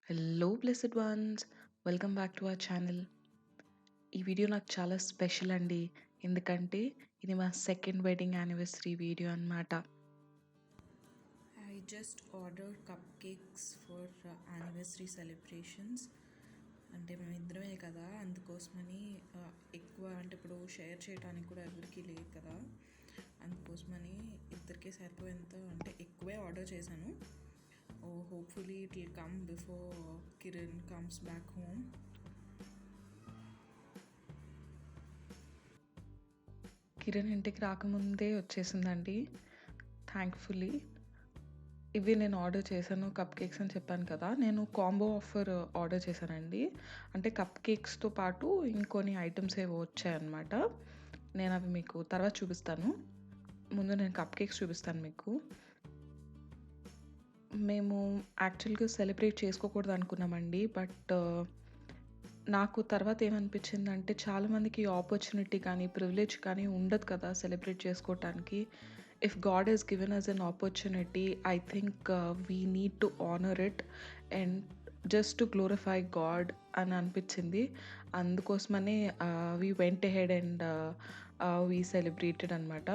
Hello blessed once, welcome back to our channel. ఈ video నాకు చాలా స్పెషల్ అండి. ఎందుకంటే ఇది మా సెకండ్ వెడ్డింగ్ యానివర్సరీ వీడియో అన్నమాట. I just ordered cupcakes for anniversary celebrations. అంటే మేమిద్దరమే కదా, అందుకోసమని ఎక్కువ అంటే ఇప్పుడు షేర్ చేయడానికి కూడా ఎవరికి లేదు కదా, అందుకోసమని ఇద్దరికే సరిపోయేంత అంటే ఎక్కువే ఆర్డర్ చేశాను. Hopefully it will come before Kiran comes back home. Kiran ఇంటికి రాకముందే వచ్చేసిందండి థ్యాంక్ఫుల్లీ. ఇవి నేను ఆర్డర్ చేశాను కప్ కేక్స్ అని చెప్పాను కదా, నేను కాంబో ఆఫర్ ఆర్డర్ చేశానండి. అంటే కప్ కేక్స్తో పాటు ఇంకొన్ని ఐటమ్స్ ఏవో వచ్చాయన్నమాట. నేను అవి మీకు తర్వాత చూపిస్తాను. ముందు నేను కప్ కేక్స్ చూపిస్తాను మీకు. మేము యాక్చువల్గా సెలబ్రేట్ చేసుకోకూడదు అనుకున్నామండి, బట్ నాకు తర్వాత ఏమనిపించిందంటే చాలామందికి ఆపర్చునిటీ కానీ ప్రివిలేజ్ కానీ ఉండదు కదా సెలబ్రేట్ చేసుకోవటానికి. If God has given us an opportunity, I think we need to honour it and just to glorify God అని అనిపించింది. అందుకోసమనే we went ahead and we celebrated అనమాట.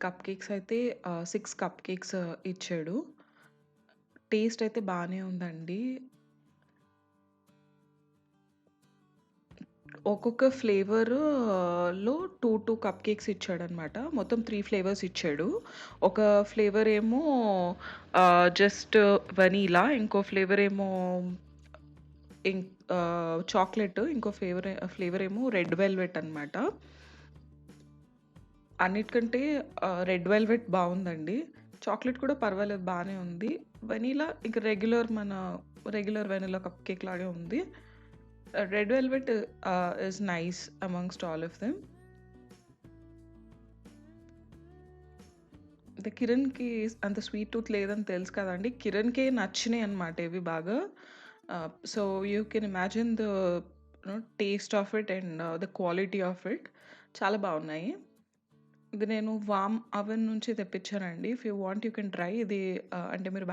కప్ కేక్స్ అయితే 6 కప్ కేక్స్ ఇచ్చాడు. టేస్ట్ అయితే బాగానే ఉందండి. ఒక్కొక్క ఫ్లేవర్‌లో 2 కప్ కేక్స్ ఇచ్చాడనమాట. మొత్తం 3 ఫ్లేవర్స్ ఇచ్చాడు. ఒక ఫ్లేవర్ ఏమో జస్ట్ వనీలా, ఇంకో ఫ్లేవర్ ఏమో ఇం చాక్లెట్, ఇంకో ఫ్లేవర్ ఏమో రెడ్ వెల్వెట్ అనమాట. అన్నిటికంటే రెడ్ వెల్వెట్ బావుందండి. చాక్లెట్ కూడా పర్వాలేదు, బానే ఉంది. వనీలా ఇంక రెగ్యులర్ వెనిలా కప్ కేక్ లాగే ఉంది. Red velvet is nice amongst all of them. కిరణ్‌కి అంత స్వీట్ టూత్ లేదని తెలుసు కదండీ. కిరణ్‌కే నచ్చినాయి అనమాట ఇవి బాగా. So you can imagine the taste of it and the quality of it. చాలా బాగున్నాయి. ఇది నేను వామ్ అవెన్ నుంచి తెప్పించానండి. If you want you can try ఇది. అంటే మీరు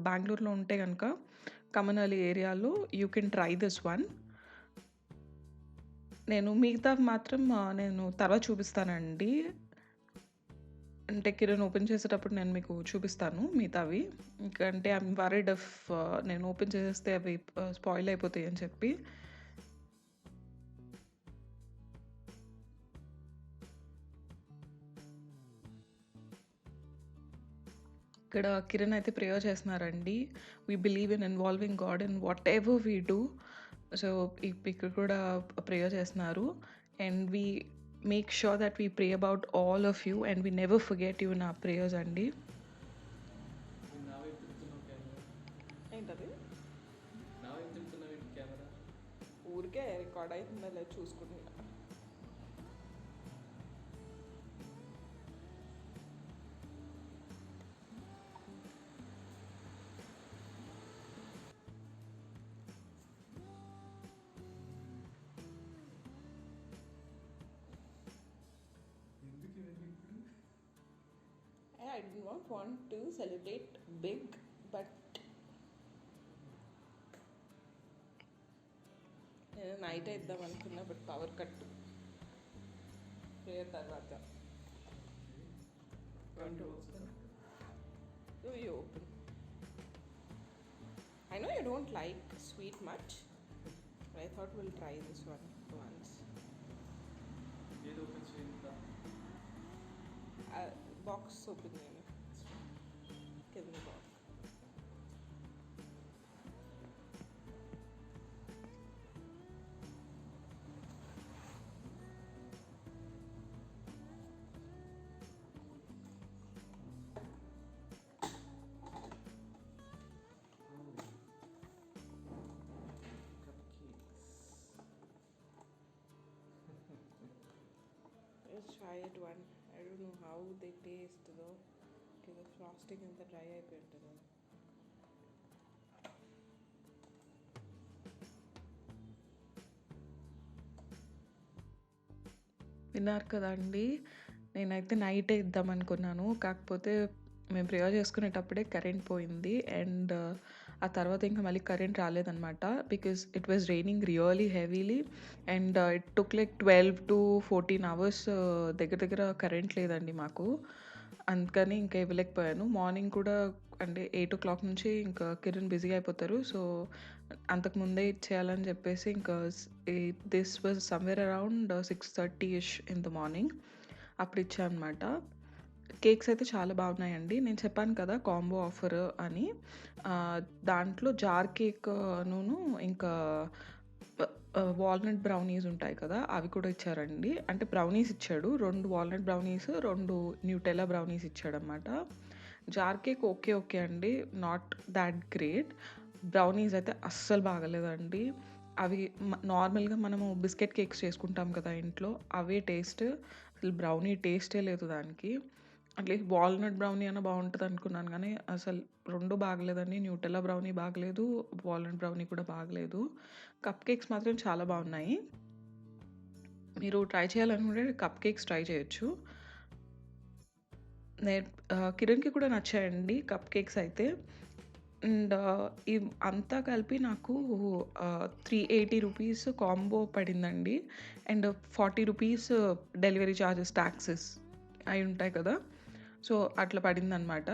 బెంగుళూరులో ఉంటే గనక కమనల్లి ఏరియాలో you can try this one. నేను మిగతావి మాత్రం నేను తర్వాత చూపిస్తానండి. అంటే కిరణ్ ఓపెన్ చేసేటప్పుడు నేను మీకు చూపిస్తాను మిగతావి. ఎందుకంటే ఐయామ్ వరీడ్ ఇఫ్ నేను ఓపెన్ చేసేస్తే అవి స్పాయిల్ అయిపోతాయి అని చెప్పి. ఇక్కడ కిరణ్ అయితే ప్రేయర్ చేస్తున్నారండి. We believe in involving God in what ever we do. So ఇక్కడ కూడా ప్రేయర్ చేస్తున్నారు. And we make sure that we pray about all of you and we never forget you in our prayers అండి. ఏంటది? ఊరికే record అవుతుందా లేదు చూసుకుంటున్నా. I did not want to celebrate big, but నేను నైట్ ఇద్దాం అనుకున్నా, బట్ పవర్ కట్ ప్రేయర్ తర్వాత. You open. I know you don't like sweet much, but I thought we'll try this one once. Box open చేయను కింద box. Let's try it one. I don't know how they taste though. Okay, the frosting and the dry అయిపోయింటుంది. విన్నారు కదండి, నేనైతే నైటే ఇద్దాం అనుకున్నాను. కాకపోతే మేము ప్రేయర్ చేసుకునేటప్పుడే కరెంట్ పోయింది. అండ్ ఆ తర్వాత ఇంకా మళ్ళీ కరెంట్ రాలేదనమాట. Because it was raining really heavily. And it took like 12 to 14 hours దగ్గర దగ్గర కరెంట్ లేదండి మాకు. అందుకని ఇంకా ఇవ్వలేకపోయాను. మార్నింగ్ కూడా అంటే 8 o'clock నుంచి ఇంకా కిరణ్ బిజీగా అయిపోతారు. సో అంతకు ముందే ఇచ్చేయాలని చెప్పేసి ఇంకా this was somewhere around 6:30-ish in the morning. అప్పుడు ఇచ్చా అనమాట. కేక్స్ అయితే చాలా బాగున్నాయండి. నేను చెప్పాను కదా కాంబో ఆఫర్ అని. దాంట్లో జార్ కేక్ నూను ఇంకా వాల్నట్ బ్రౌనీస్ ఉంటాయి కదా! అవి కూడా ఇచ్చారండి. అంటే బ్రౌనీస్ ఇచ్చాడు. 2 వాల్నట్ బ్రౌనీస్, 2 న్యూటెల్లా బ్రౌనీస్ ఇచ్చాడనమాట. Jar cake okay. ఓకే అండి. Not that great. బ్రౌనీస్ అయితే అస్సలు బాగాలేదండి. అవి నార్మల్‌గా మనము బిస్కెట్ కేక్స్ చేసుకుంటాం కదా ఇంట్లో, అవే టేస్ట్. అసలు బ్రౌనీ టేస్టే లేదు దానికి. అట్లీస్ట్ వాల్నట్ బ్రౌనీ అన్నా బావుంటదనుకున్నాను గానీ, అసలు 2 బాగలేదండి. న్యూటెల్లా బ్రౌనీ బాగలేదు. వాల్నట్ బ్రౌనీ కూడా బాగలేదు. కప్ కేక్స్ మాత్రం చాలా బాగున్నాయి. మీరు ట్రై చేయాలనుకుంటే కప్ కేక్స్ ట్రై చేయొచ్చు. కిరణ్‌కి కూడా నచ్చాయండి కప్ కేక్స్ అయితే. అండ్ అంతా కలిపి నాకు 380 రూపీస్ కాంబో పడిందండి. And 40 rupees delivery charges, taxes అయి ఉంటాయి కదా! సో, అట్లా పడిందనమాట.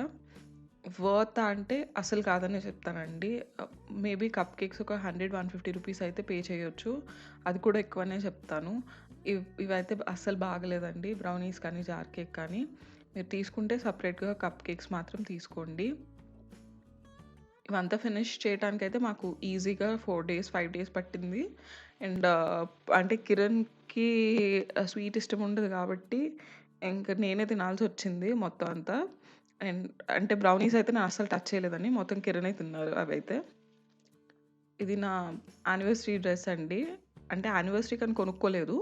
వర్తా అంటే అసలు కాదనే చెప్తానండి. మేబీ కప్ కేక్స్ ఒక 100, 150 రూపీస్ అయితే పే చేయొచ్చు. అది కూడా ఎక్కువనే చెప్తాను. ఇవైతే అస్సలు బాగలేదండి. బ్రౌనీస్ కానీ, జార్ కేక్ కానీ. మీరు తీసుకుంటే సెపరేట్‌గా కప్ కేక్స్ మాత్రం తీసుకోండి. ఇవంతా ఫినిష్ చేయటానికైతే మాకు ఈజీగా 4 డేస్, 5 డేస్ పట్టింది. అండ్ అంటే కిరణ్‌కి స్వీట్ ఇష్టం ఉండదు కాబట్టి, ఇంక నేనే తినాల్సొచ్చింది మొత్తం అంతా. అండ్ అంటే బ్రౌనీస్ అయితే నేను అస్సలు టచ్ చేయలేదండి. మొత్తం కిరణే తిన్నారు అవైతే. ఇది నా యానివర్సరీ డ్రెస్ అండి. అంటే యానివర్సరీకని కొనుక్కోలేదు.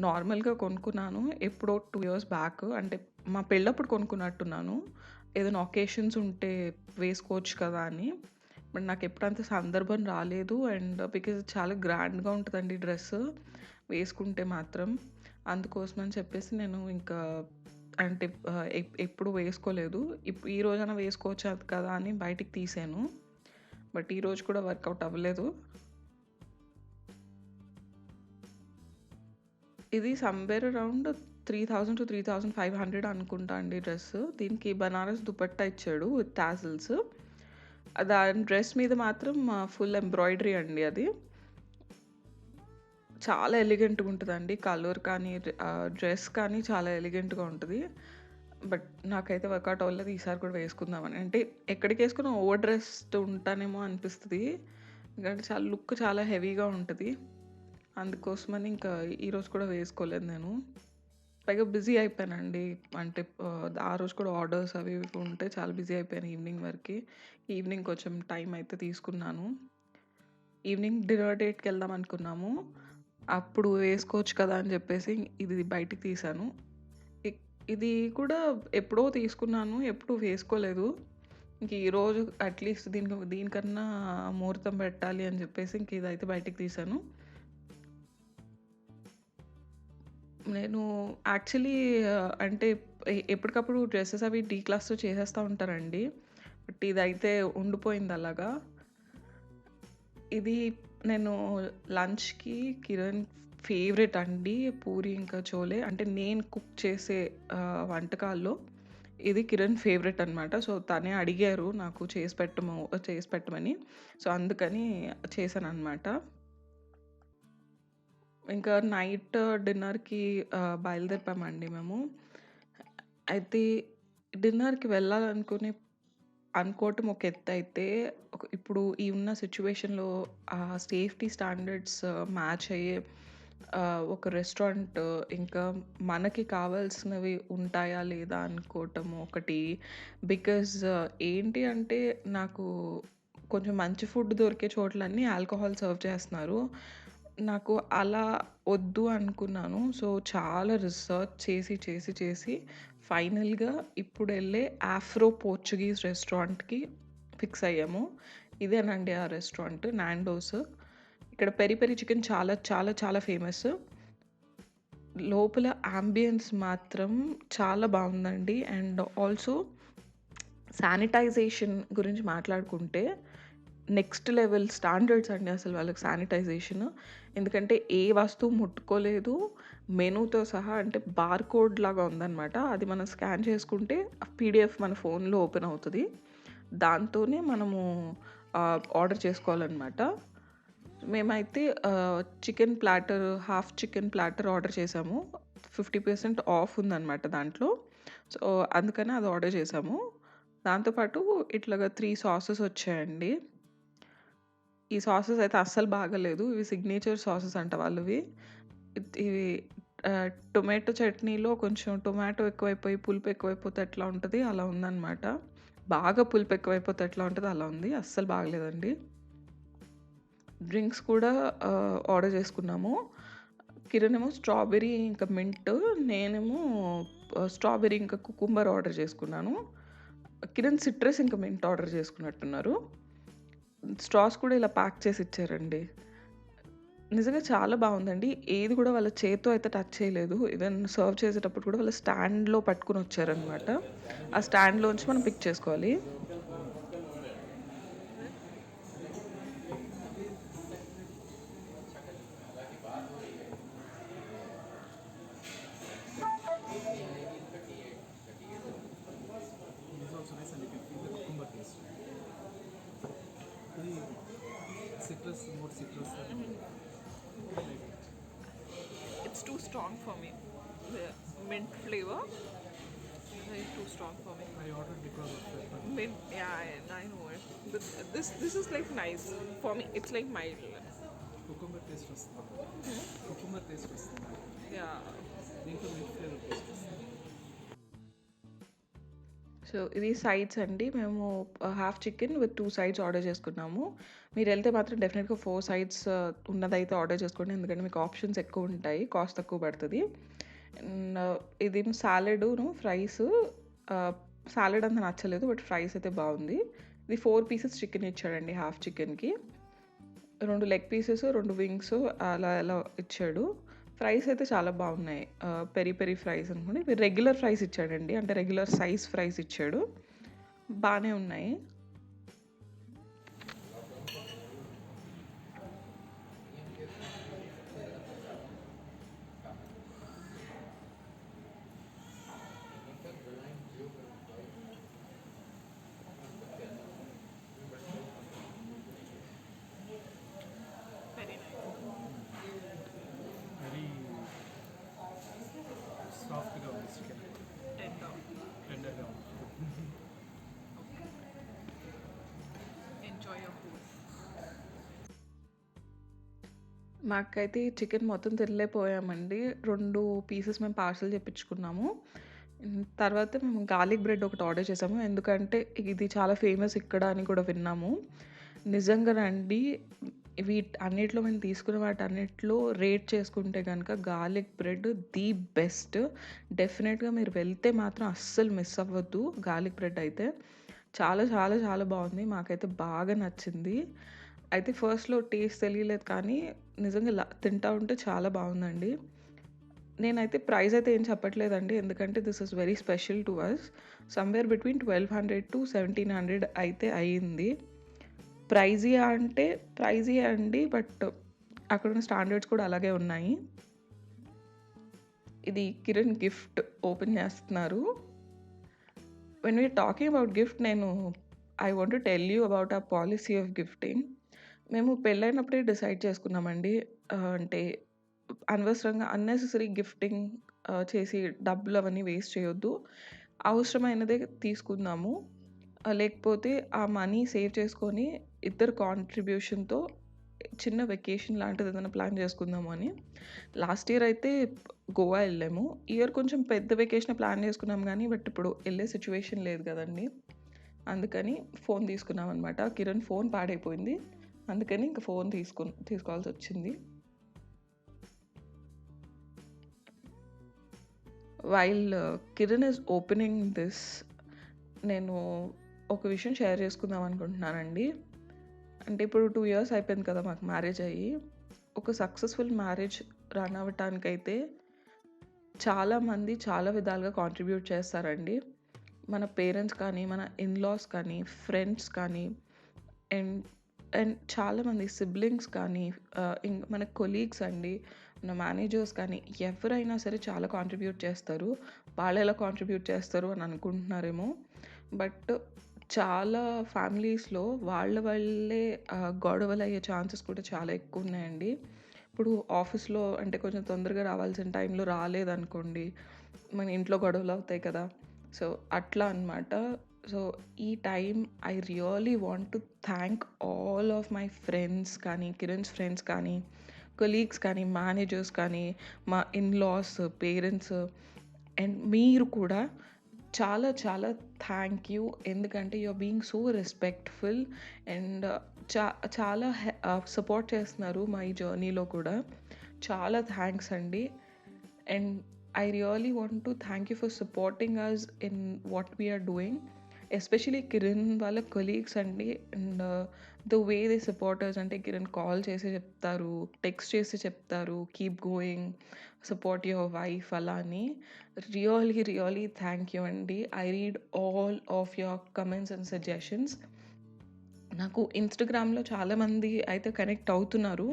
నార్మల్‌గా కొనుక్కున్నాను. ఎప్పుడో 2 ఇయర్స్ బ్యాక్. అంటే మా పెళ్ళప్పుడు కొనుక్కున్నట్టున్నాను. ఏదైనా ఒకేషన్స్ ఉంటే వేసుకోవచ్చు కదా అని. బట్ నాకెప్పుడు అంత సందర్భం రాలేదు. అండ్ బికాజ్ చాలా గ్రాండ్‌గా ఉంటదండి డ్రెస్ వేసుకుంటే మాత్రం. అందుకోసమని చెప్పేసి నేను ఇంకా అంటే ఎప్పుడు వేసుకోలేదు. ఈ రోజైనా వేసుకోవచ్చు కదా అని బయటికి తీసాను. బట్ ఈరోజు కూడా వర్కౌట్ అవ్వలేదు. ఇది సమ్‌వేర్ అరౌండ్ 3000-3500 అనుకుంటా అండి డ్రెస్. దీనికి బనారస్ దుపట్టా ఇచ్చాడు విత్ టాసిల్స్. దాని డ్రెస్ మీద మాత్రం ఫుల్ ఎంబ్రాయిడరీ అండి అది. చాలా ఎలిగెంట్‌గా ఉంటదండి. కలర్ కానీ, డ్రెస్ కానీ చాలా ఎలిగెంట్‌గా ఉంటది. బట్ నాకైతే వర్కౌట్ అవ్వలేదు. ఈసారి కూడా వేసుకుందామని. అంటే ఎక్కడికేసుకున్నా ఓవర్ డ్రెస్డ్ ఉంటానేమో అనిపిస్తది. ఎందుకంటే చాలా లుక్ చాలా హెవీగా ఉంటది. అందుకోసమని ఇంకా ఈరోజు కూడా వేసుకోలేదు నేను. పైగా బిజీ అయిపోయానండి. అంటే ఆ రోజు కూడా ఆర్డర్స్ అవి ఇవి ఉంటే చాలా బిజీ అయిపోయాను ఈవినింగ్ వరకి. ఈవినింగ్ కొంచెం టైం అయితే తీసుకున్నాను. ఈవినింగ్ డిన్నర్ డేట్‌కెళ్దాం అనుకున్నాము. అప్పుడు వేసుకోవచ్చు కదా అని చెప్పేసి ఇది బయటికి తీశాను. ఇక్ ఇది కూడా ఎప్పుడో తీసుకున్నాను. ఎప్పుడు వేసుకోలేదు. ఇంక ఈరోజు అట్‌లీస్ట్ దీనికన్నా ముహూర్తం పెట్టాలి అని చెప్పేసి ఇంక ఇదైతే బయటికి తీశాను. నేను యాక్చువల్లీ అంటే ఎప్పటికప్పుడు డ్రెసెస్ అవి డీక్లస్టర్ చేసేస్తా ఉంటారండి. బట్ ఇదైతే ఉండిపోయింది అలాగా. ఇది నేను లంచ్‌కి కిరణ్ ఫేవరెట్ అండి. పూరి ఇంకా చోలే. అంటే నేను కుక్ చేసే వంటకాల్లో ఇది కిరణ్ ఫేవరెట్ అనమాట. సో, తనే అడిగారు నాకు చేసి పెట్టమని. సో, అందుకని చేశాననమాట. ఇంకా నైట్ డిన్నర్‌కి బయలుదేరిపామండి మేము. అయితే డిన్నర్‌కి అనుకోవటం ఒక ఎత్తయితే, ఇప్పుడు ఈ ఉన్న సిట్యుయేషన్‌లో సేఫ్టీ స్టాండర్డ్స్ మ్యాచ్ అయ్యే ఒక రెస్టారెంట్ ఇంకా మనకి కావాల్సినవి ఉంటాయా లేదా అనుకోవటం ఒకటి. బికాజ్ ఏంటి అంటే నాకు కొంచెం మంచి ఫుడ్ దొరికే చోట్లన్నీ ఆల్కహాల్ సర్వ్ చేస్తున్నారు. నాకు అలా వద్దు అనుకున్నాను. సో, చాలా రిసర్చ్ చేసి ఫైనల్‌గా ఇప్పుడెళ్ళే ఆఫ్రో పోర్చుగీస్ రెస్టారెంట్‌కి ఫిక్స్ అయ్యాము. ఇదేనండి ఆ రెస్టారెంట్ నాండోస్. ఇక్కడ పెరి పెరి చికెన్ చాలా చాలా చాలా ఫేమస్. లోపల యాంబియన్స్ మాత్రం చాలా బావుందండి. అండ్ ఆల్సో శానిటైజేషన్ గురించి మాట్లాడుకుంటే నెక్స్ట్ లెవెల్ స్టాండర్డ్స్ అండి అసలు వాళ్ళకి శానిటైజేషన్. ఎందుకంటే ఏ వస్తువు ముట్టుకోలేదు. మెనూతో సహా అంటే బార్‌కోడ్ లాగా ఉందనమాట. అది మనం స్కాన్ చేసుకుంటే పీడీఎఫ్ మన ఫోన్‌లో ఓపెన్ అవుతది. దాంతోనే మనము ఆర్డర్ చేసుకోవాలనమాట. మేమైతే chicken platter, half chicken platter order చేసాము. 50% ఆఫ్ ఉందనమాట దాంట్లో. సో, అందుకని అది ఆర్డర్ చేసాము. దాంతో పాటు ఇట్లాగా 3 సాసెస్ వచ్చాయండి. ఈ సాసెస్ అయితే అస్సలు బాగాలేదు. ఇవి సిగ్నేచర్ సాసెస్ అంట వాళ్ళవి. ఇవి టొమాటో చట్నీలో కొంచెం టొమాటో ఎక్కువైపోయి, పులుపు ఎక్కువైపోతే ఎట్లా ఉంటది అలా ఉందనమాట. బాగా పులుపు ఎక్కువైపోతే ఎట్లా ఉంటదో అలా ఉంది. అస్సలు బాగలేదండి. డ్రింక్స్ కూడా ఆర్డర్ చేసుకున్నాము. కిరణ్ ఏమో స్ట్రాబెర్రీ ఇంకా మింట్, నేనేమో స్ట్రాబెర్రీ ఇంకా కుకుంబర్ ఆర్డర్ చేసుకున్నాను. కిరణ్ సిట్రస్ ఇంకా మింట్ ఆర్డర్ చేసుకున్నట్టున్నారు. స్ట్రాస్ కూడా ఇలా ప్యాక్ చేసి ఇచ్చారండి. నిజంగా చాలా బావుందండి. ఏది కూడా వాళ్ళ చేత్తో అయితే టచ్ చేయలేదు. ఈవెన్ సర్వ్ చేసేటప్పుడు కూడా వాళ్ళ స్టాండ్‌లో పట్టుకొనొచ్చారనమాట. ఆ స్టాండ్‌లోంచి మనం పిక్ చేసుకోవాలి. It is also nice and you can feel the cucumber taste. The citrus, more citrus. It's too strong for me. The mint flavor is too strong for me. I ordered because of that. Mint, yeah, I know it. But this is like nice for me. It's like mild. Cucumber taste వస్తుంది. Cucumber taste వస్తుంది. Yeah. దీంట్లో mint flavor taste వస్తుంది. So ఇవి sides అండి. మేము half chicken with 2 sides order చేసుకున్నాము. మీరెళ్తే మాత్రం డెఫినెట్‌గా 4 సైడ్స్ ఉన్నదైతే ఆర్డర్ చేసుకోండి. ఎందుకంటే మీకు ఆప్షన్స్ ఎక్కువుంటాయి. కాస్ట్ తక్కువ పడతది. అండ్ ఇదేమో సాలడును, ఫ్రైస్. సాలడ్ అంత నచ్చలేదు. బట్ ఫ్రైస్ అయితే బావుంది. ఇది 4 పీసెస్ చికెన్ ఇచ్చాడండి హాఫ్ చికెన్‌కి. 2 లెగ్ పీసెస్, 2 వింగ్స్ అలా ఇచ్చాడు. ఫ్రైస్ అయితే చాలా బాగున్నాయి. పెరి పెరి ఫ్రైస్ అనుకోండి. ఇవి రెగ్యులర్ ఫ్రైస్ ఇచ్చాడండి. అంటే రెగ్యులర్ సైజ్ ఫ్రైస్ ఇచ్చాడు. బానే ఉన్నాయి. Very సాఫ్ట్గా ఉంది చికెన్. టెండర్గా ఉంది. Enjoy your food. మాకైతే చికెన్ మొత్తం తినలేకపోయామండి. 2 పీసెస్ మేము పార్సెల్ చేపించుకున్నాము. తర్వాత మేము గార్లిక్ బ్రెడ్ ఒకటి ఆర్డర్ చేసాము. ఎందుకంటే ఇది చాలా ఫేమస్ ఇక్కడ అని కూడా విన్నాము. నిజంగానండి అన్నిట్లో మేము తీసుకున్న వాటన్నిటిలో రేట్ చేసుకుంటే గనుక గార్లిక్ బ్రెడ్ ది బెస్ట్. డెఫినెట్‌గా మీరు వెళ్తే మాత్రం అస్సలు మిస్ అవ్వద్దు గార్లిక్ బ్రెడ్ అయితే. చాలా చాలా చాలా బావుంది. మాకైతే బాగా నచ్చింది. అయితే ఫస్ట్‌లో టేస్ట్ తెలియలేదు కానీ నిజంగా తింటా ఉంటే చాలా బావుందండి. నేనైతే ప్రైస్ అయితే ఏం చెప్పట్లేదండి. ఎందుకంటే this is very special to us. Somewhere between 1200-1700 అయితే అయింది. ప్రైజియా అంటే ప్రైజియే అండి. బట్ అక్కడున్న స్టాండర్డ్స్ కూడా అలాగే ఉన్నాయి. ఇది కిరణ్ గిఫ్ట్ ఓపెన్ చేస్తున్నారు. When we are talking about gift I want to tell you about our policy of gifting. మేము పెళ్ళైనప్పుడే డిసైడ్ చేసుకున్నామండి. అంటే అనవసరంగా అన్నెసెసరీ గిఫ్టింగ్ చేసి డబ్బులు అవన్నీ వేస్ట్ చేయొద్దు. అవసరమైనదే తీసుకుందాము. లేకపోతే ఆ మనీ సేవ్ చేసుకొని ఇద్దరు కాంట్రిబ్యూషన్‌తో చిన్న వెకేషన్ లాంటిది ఏదైనా ప్లాన్ చేసుకుందాము అని. లాస్ట్ ఇయర్ అయితే గోవా వెళ్ళాము. ఈ ఇయర్ కొంచెం పెద్ద వెకేషనే ప్లాన్ చేసుకున్నాం గానీ, బట్ ఇప్పుడు వెళ్ళే సిచ్యువేషన్ లేదు కదండీ. అందుకని ఫోన్ తీసుకున్నామనమాట. కిరణ్ ఫోన్ పాడైపోయింది. అందుకని ఇంక ఫోన్ తీసుకోవాల్సొచ్చింది. While Kiran is opening this, నేను ఒక విషయం షేర్ చేసుకుందాం అనుకుంటున్నానండి. అంటే ఇప్పుడు 2 ఇయర్స్ అయిపోయింది కదా మాకు మ్యారేజ్ అయ్యి. ఒక సక్సెస్‌ఫుల్ మ్యారేజ్ రన్ అవ్వటానికైతే చాలామంది చాలా విధాలుగా కాంట్రిబ్యూట్ చేస్తారండి. మన పేరెంట్స్ కానీ, మన ఇన్‌లాస్ కానీ, ఫ్రెండ్స్ కానీ అండ్ అండ్ చాలామంది సిబ్లింగ్స్ కానీ మన కొలీగ్స్ అండి, మన మేనేజర్స్ కానీ ఎవరైనా సరే చాలా కాంట్రిబ్యూట్ చేస్తారు. వాళ్ళెలా కాంట్రిబ్యూట్ చేస్తారు అని అనుకుంటున్నారేమో. బట్ చాలా ఫ్యామిలీస్‌లో వాళ్ళే గొడవలయ్యే ఛాన్సెస్ కూడా చాలా ఎక్కువున్నాయండి. ఇప్పుడు ఆఫీస్‌లో అంటే కొంచెం తొందరగా రావాల్సిన టైంలో రాలేదనుకోండి, మన ఇంట్లో గొడవలవుతాయి కదా! సో, అట్లా అనమాట. సో, ఈ time I really want to thank all of my friends కానీ, కిరణ్స్ ఫ్రెండ్స్ కానీ, కొలీగ్స్ కానీ, మేనేజర్స్ కానీ, మా ఇన్‌లాస్, పేరెంట్స్ అండ్ మీరు కూడా చాలా చాలా థ్యాంక్ యూ. ఎందుకంటే you are being so respectful and చా చాలా సపోర్ట్ చేస్తున్నారు మా ఈ జర్నీలో కూడా. చాలా థ్యాంక్స్ అండి. And I really want to thank you for supporting us in what we are doing. Especially Kiran వాళ్ళ కొలీగ్స్ అండి. And the way they supporters అంటే కిరణ్ కాల్ చేసి చెప్తారు, టెక్స్ట్ చేసి చెప్తారు, keep going, support your wife అలా అని. రియలీ థ్యాంక్ యూ అండి. I read all of your comments and suggestions. నాకు ఇన్స్టాగ్రామ్లో చాలామంది అయితే కనెక్ట్ అవుతున్నారు.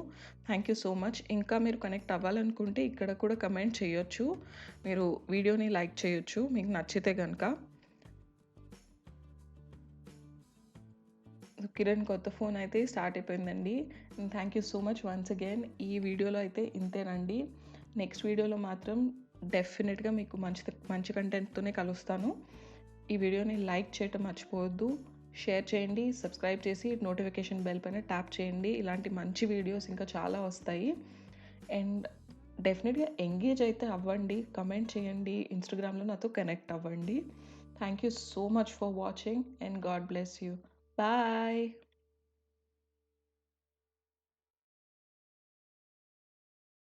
Thank you so much. ఇంకా మీరు కనెక్ట్ అవ్వాలనుకుంటే ఇక్కడ కూడా కమెంట్ చేయొచ్చు. మీరు వీడియోని లైక్ చేయొచ్చు మీకు నచ్చితే కనుక. కిరణ్ కొత్త ఫోన్ అయితే స్టార్ట్ అయిపోయిందండి. Thank you so much once again. ఈ వీడియోలో అయితే ఇంతేనండి. నెక్స్ట్ వీడియోలో మాత్రం డెఫినెట్గా మీకు మంచి కంటెంట్తోనే కలుస్తాను. ఈ వీడియోని లైక్ చేయటం మర్చిపోవద్దు, షేర్ చేయండి, సబ్స్క్రైబ్ చేసి నోటిఫికేషన్ బెల్ పైన ట్యాప్ చేయండి. ఇలాంటి మంచి వీడియోస్ ఇంకా చాలా వస్తాయి. అండ్ డెఫినెట్గా ఎంగేజ్ అయితే అవ్వండి, కమెంట్ చేయండి, ఇన్స్టాగ్రామ్లో నాతో కనెక్ట్ అవ్వండి. Thank you so much for watching and God bless you. Bye.